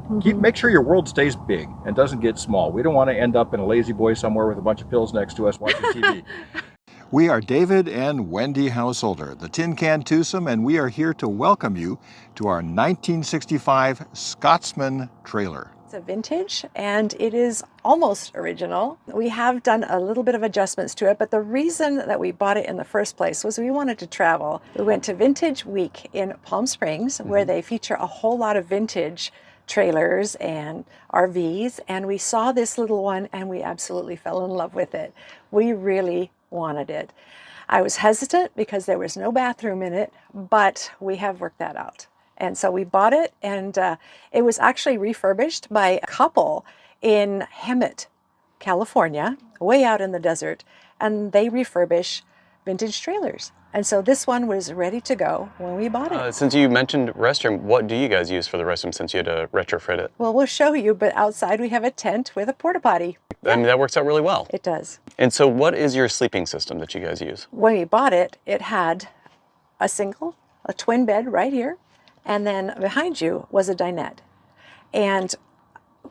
Make sure your world stays big and doesn't get small. We don't want to end up in a lazy boy somewhere with a bunch of pills next to us watching TV. We are David and Wendy Householder, the Tincan Twosome, and we are here to welcome you to our 1965 Scotsman trailer. It's a vintage and it is almost original. We have done a little bit of adjustments to it, but the reason that we bought it in the first place was we wanted to travel. We went to Vintage Week in Palm Springs, where they feature a whole lot of vintage trailers and RVs, and we saw this little one and we absolutely fell in love with it. We really wanted it. I was hesitant because there was no bathroom in it, but we have worked that out. And so we bought it, and it was actually refurbished by a couple in Hemet, California, way out in the desert, and they refurbish vintage trailers. And so this one was ready to go when we bought it. Since you mentioned restroom, what do you guys use for the restroom since you had to retrofit it? Well, we'll show you, but outside we have a tent with a porta potty. I mean, that works out really well. It does. And so what is your sleeping system that you guys use? When we bought it, it had a twin bed right here, and then behind you was a dinette. And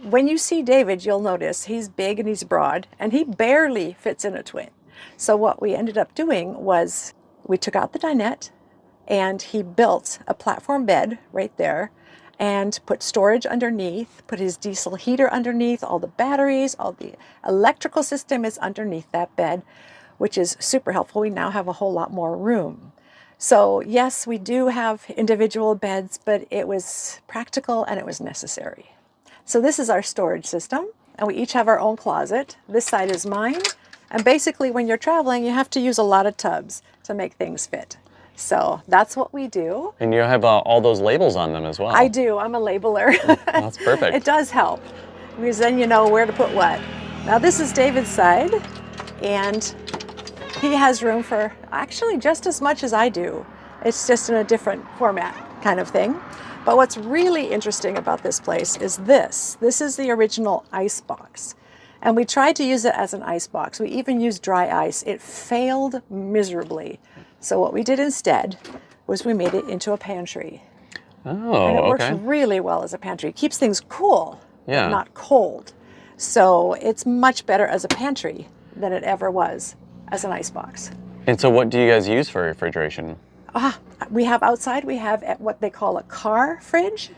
when you see David, you'll notice he's big and he's broad, and he barely fits in a twin. So what we ended up doing was we took out the dinette, and he built a platform bed right there and put storage underneath, put his diesel heater underneath, all the batteries, all the electrical system is underneath that bed, which is super helpful. We now have a whole lot more room. So yes, we do have individual beds, but it was practical and it was necessary. So this is our storage system, and we each have our own closet. This side is mine, and basically when you're traveling, you have to use a lot of tubs to make things fit. So that's what we do. And you have all those labels on them as well. I do. I'm a labeler. That's perfect. It does help, because then you know where to put what. Now this is David's side, and he has room for actually just as much as I do. It's just in a different format kind of thing. But what's really interesting about this place is this. This is the original ice box. And we tried to use it as an ice box. We even used dry ice. It failed miserably. So what we did instead was we made it into a pantry. Oh, and it works okay. really well as a pantry. It keeps things cool, Yeah. but not cold. So it's much better as a pantry than it ever was as an ice box. And so what do you guys use for refrigeration? We have outside, we have what they call a car fridge.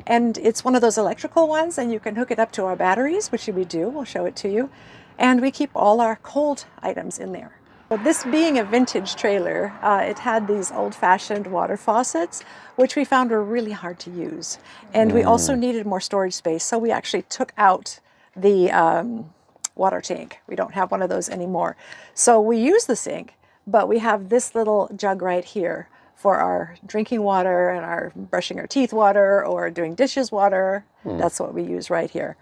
And it's one of those electrical ones, and you can hook it up to our batteries, which we do. We'll show it to you. And we keep all our cold items in there. But this being a vintage trailer, it had these old-fashioned water faucets, which we found were really hard to use. And we also needed more storage space, so we actually took out the water tank. We don't have one of those anymore. So we use the sink, but we have this little jug right here for our drinking water and our brushing our teeth water or doing dishes water. That's what we use right here.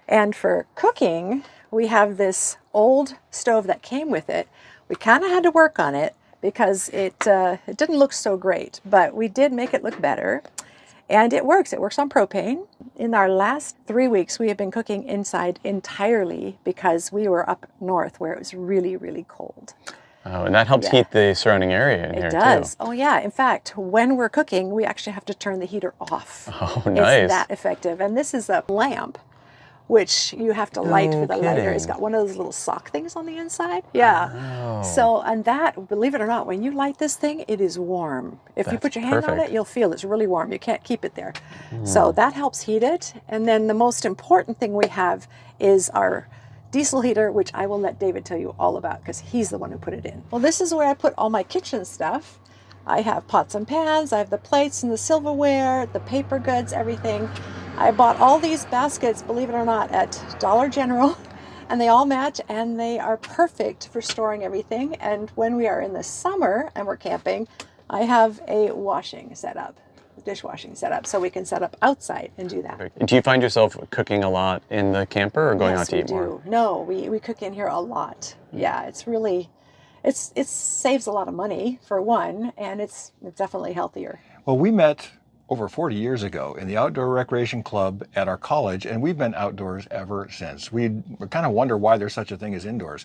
And for cooking, we have this old stove that came with it. We kind of had to work on it because it didn't look so great, but we did make it look better. And it works. It works on propane. In our last 3 weeks, we have been cooking inside entirely because we were up north where it was really, really cold. Oh, and that helps heat the surrounding area in here It does. too. Oh yeah. In fact, when we're cooking, we actually have to turn the heater off. Oh, nice. It's that effective. And this is a lamp, which you have to light with a lighter. It's got one of those little sock things on the inside. Yeah. Oh. So, and that, believe it or not, when you light this thing, it is warm. If you put your hand on it, you'll feel it's really warm. You can't keep it there. So that helps heat it. And then the most important thing we have is our diesel heater, which I will let David tell you all about because he's the one who put it in. Well, this is where I put all my kitchen stuff. I have pots and pans, I have the plates and the silverware, the paper goods, everything. I bought all these baskets, believe it or not, at Dollar General, and they all match and they are perfect for storing everything. And when we are in the summer and we're camping, I have a washing setup, dishwashing setup, so we can set up outside and do that. Do you find yourself cooking a lot in the camper or going out to eat more? No, we cook in here a lot. Yeah, it's really, it saves a lot of money for one, and it's definitely healthier. Well, we met over 40 years ago in the Outdoor Recreation Club at our college, and we've been outdoors ever since. We kind of wonder why there's such a thing as indoors.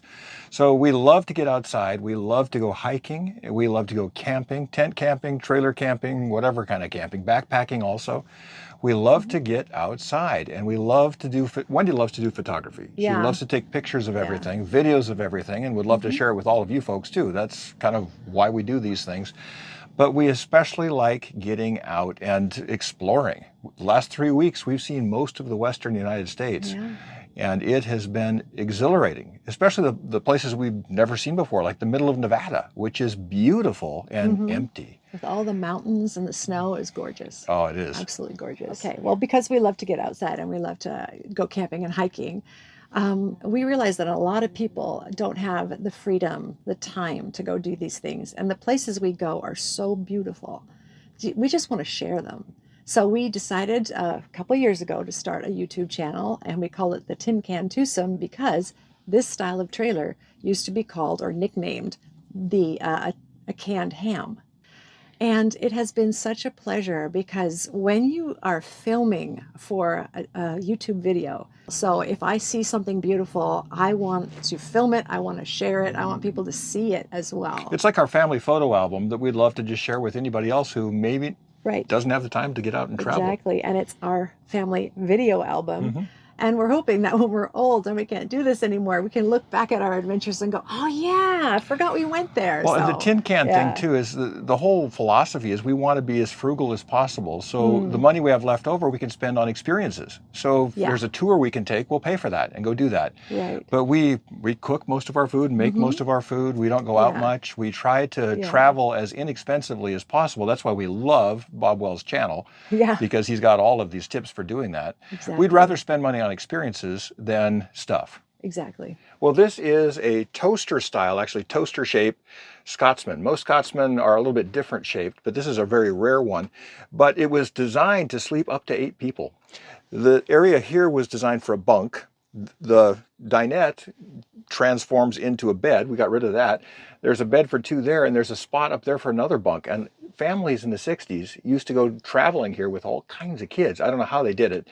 So we love to get outside. We love to go hiking. We love to go camping, tent camping, trailer camping, whatever kind of camping, backpacking also. We love to get outside, and we love to do, Wendy loves to do photography. She Yeah. loves to take pictures of everything, videos of everything, and would love to share it with all of you folks too. That's kind of why we do these things. But we especially like getting out and exploring. The last 3 weeks, we've seen most of the Western United States. Yeah. And it has been exhilarating, especially the places we've never seen before, like the middle of Nevada, which is beautiful and empty. With all the mountains and the snow, is gorgeous. Oh, it is. Absolutely gorgeous. Okay, well, because we love to get outside and we love to go camping and hiking, we realize that a lot of people don't have the freedom, the time to go do these things. And the places we go are so beautiful. We just want to share them. So we decided a couple years ago to start a YouTube channel, and we call it the Tincan Twosome because this style of trailer used to be called or nicknamed the a canned ham. And it has been such a pleasure because when you are filming for a YouTube video, so if I see something beautiful, I want to film it, I want to share it, I want people to see it as well. It's like our family photo album that we'd love to just share with anybody else who maybe doesn't have the time to get out and travel. Exactly, and it's our family video album. And we're hoping that when we're old and we can't do this anymore, we can look back at our adventures and go, oh yeah, I forgot we went there. Well, and so, the tin can thing too is the whole philosophy is we want to be as frugal as possible. So the money we have left over, we can spend on experiences. So if there's a tour we can take, we'll pay for that and go do that. Right. But we cook most of our food, make most of our food. We don't go out much. We try to travel as inexpensively as possible. That's why we love Bob Wells' channel, because he's got all of these tips for doing that. Exactly. We'd rather spend money on experiences than stuff. Exactly. Well, this is a toaster style, actually toaster shape Scotsman. Most Scotsmen are a little bit different shaped, but this is a very rare one. But it was designed to sleep up to 8 people. The area here was designed for a bunk. The dinette transforms into a bed. We got rid of that. There's a bed for 2 there, and there's a spot up there for another bunk. And families in the 60s used to go traveling here with all kinds of kids. I don't know how they did it.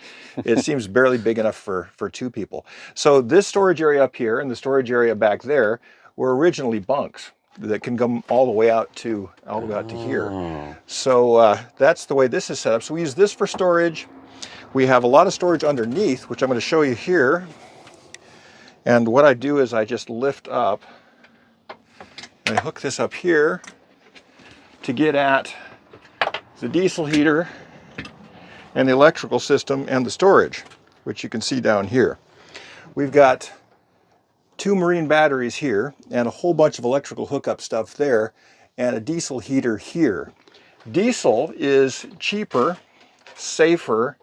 It seems barely big enough for 2 people. So this storage area up here and the storage area back there were originally bunks that can come all the way out to here. So that's the way this is set up. So we use this for storage. We have a lot of storage underneath, which I'm going to show you here. And what I do is I just lift up and I hook this up here to get at the diesel heater and the electrical system and the storage, which you can see down here. We've got 2 marine batteries here and a whole bunch of electrical hookup stuff there and a diesel heater here. Diesel is cheaper, safer,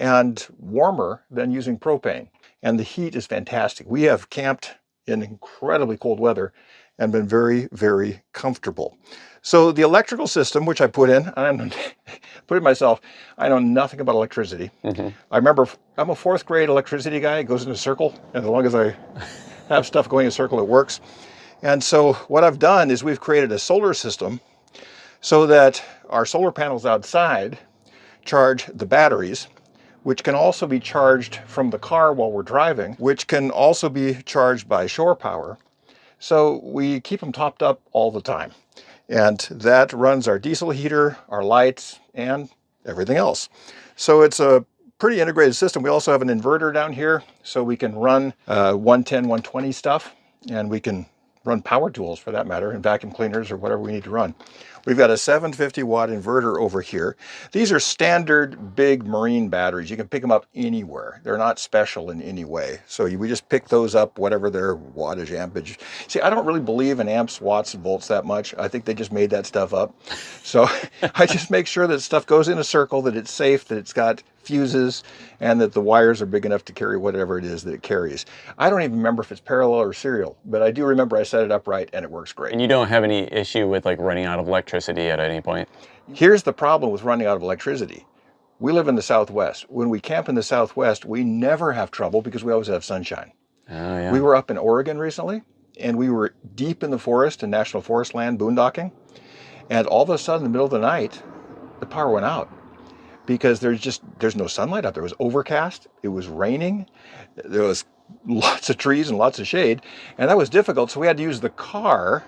and warmer than using propane. And the heat is fantastic. We have camped in incredibly cold weather and been very, very comfortable. So the electrical system, which I put in, put it myself, I know nothing about electricity. I remember I'm a 4th grade electricity guy. It goes in a circle, and as long as I have stuff going in a circle, it works. And so what I've done is we've created a solar system so that our solar panels outside charge the batteries, which can also be charged from the car while we're driving, which can also be charged by shore power. So we keep them topped up all the time. And that runs our diesel heater, our lights, and everything else. So it's a pretty integrated system. We also have an inverter down here, so we can run 110, 120 stuff, and we can run power tools for that matter, and vacuum cleaners or whatever we need to run. We've got a 750 watt inverter over here. These are standard big marine batteries. You can pick them up anywhere. They're not special in any way. So we just pick those up, whatever their wattage, ampage. See, I don't really believe in amps, watts, and volts that much. I think they just made that stuff up. So I just make sure that stuff goes in a circle, that it's safe, that it's got fuses, and that the wires are big enough to carry whatever it is that it carries. I don't even remember if it's parallel or serial, but I do remember I set it up right and it works great. And you don't have any issue with like running out of electricity at any point? Here's the problem with running out of electricity. We live in the Southwest. When we camp in the Southwest, we never have trouble because we always have sunshine. Oh, yeah. We were up in Oregon recently, and we were deep in the forest, in national forest land, boondocking, and all of a sudden, in the middle of the night, the power went out. Because there's no sunlight up there. It was overcast, it was raining, there was lots of trees and lots of shade, and that was difficult, so we had to use the car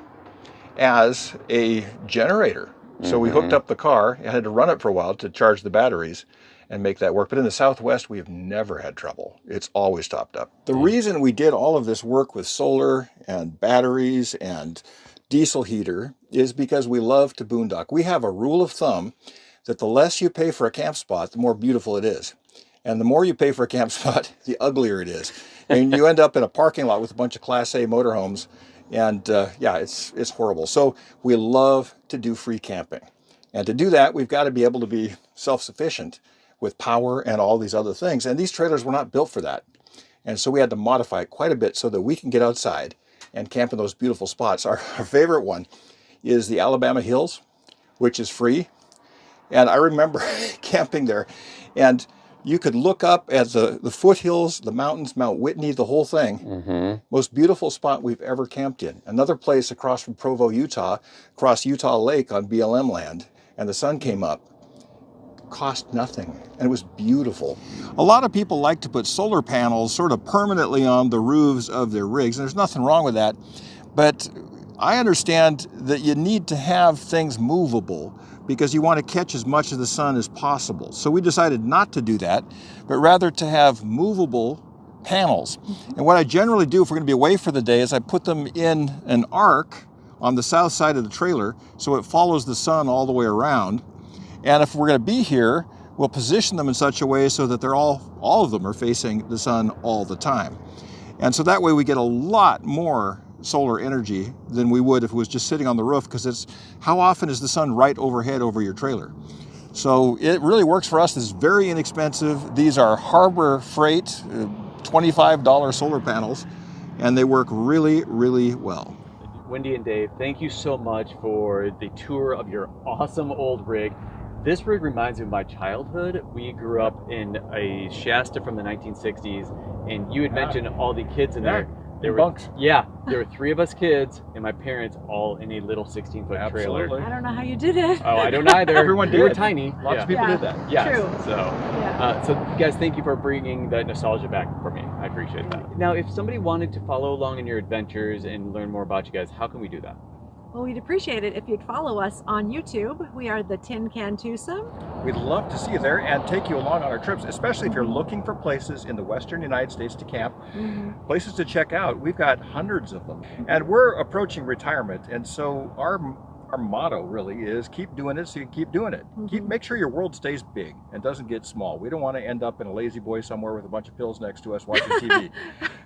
as a generator. So we hooked up the car, and had to run it for a while to charge the batteries, and make that work. But in the Southwest, we have never had trouble. It's always topped up. The reason we did all of this work with solar and batteries and diesel heater is because we love to boondock. We have a rule of thumb that the less you pay for a camp spot, the more beautiful it is. And the more you pay for a camp spot, the uglier it is. And you end up in a parking lot with a bunch of Class A motorhomes. And yeah, it's horrible. So we love to do free camping. And to do that, we've got to be able to be self-sufficient with power and all these other things. And these trailers were not built for that. And so we had to modify it quite a bit so that we can get outside and camp in those beautiful spots. Our favorite one is the Alabama Hills, which is free. And I remember camping there, and you could look up at the foothills, the mountains, Mount Whitney, the whole thing. Most beautiful spot we've ever camped in. Another place across from Provo, Utah, across Utah Lake on BLM land, and the sun came up. Cost nothing, and it was beautiful. A lot of people like to put solar panels sort of permanently on the roofs of their rigs, and there's nothing wrong with that. But I understand that you need to have things movable because you want to catch as much of the sun as possible. So we decided not to do that, but rather to have movable panels. And what I generally do if we're going to be away for the day is I put them in an arc on the south side of the trailer so it follows the sun all the way around. And if we're going to be here, we'll position them in such a way so that they're all of them are facing the sun all the time. And so that way we get a lot more solar energy than we would if it was just sitting on the roof, because it's how often is the sun right overhead over your trailer. So it really works for us. It's very inexpensive. These are Harbor Freight $25 solar panels, and they work really, really well. Wendy and Dave, thank you so much for the tour of your awesome old rig. This rig reminds me of my childhood. We grew up in a Shasta from the 1960s, and you had mentioned all the kids in there. There were bunks. Yeah, there were 3 of us kids, and my parents all in a little 16-foot trailer. I don't know how you did it. Oh, I don't either. Everyone did. We were tiny. Lots of people did that. Yes. True. So guys, thank you for bringing that nostalgia back for me. I appreciate that. Now, if somebody wanted to follow along in your adventures and learn more about you guys, how can we do that? Well, we'd appreciate it if you'd follow us on YouTube. We are the Tincan Twosome. We'd love to see you there and take you along on our trips, especially if you're looking for places in the Western United States to camp, places to check out. We've got hundreds of them. And we're approaching retirement, and so our motto really is keep doing it so you keep doing it. Make sure your world stays big and doesn't get small. We don't want to end up in a lazy boy somewhere with a bunch of pills next to us watching TV.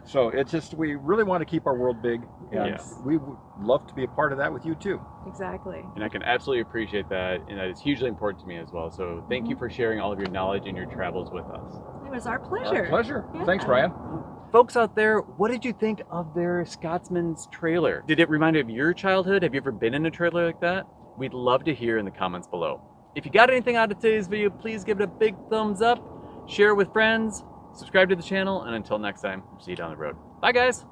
So it's just, we really want to keep our world big, and we would love to be a part of that with you too. Exactly. And I can absolutely appreciate that, and that is hugely important to me as well. So thank you for sharing all of your knowledge and your travels with us. It was our pleasure. Our pleasure. Yeah. Thanks, Brian. Folks out there, what did you think of their Scotsman's trailer? Did it remind you of your childhood? Have you ever been in a trailer like that? We'd love to hear in the comments below. If you got anything out of today's video, please give it a big thumbs up, share it with friends, subscribe to the channel, and until next time, see you down the road. Bye guys!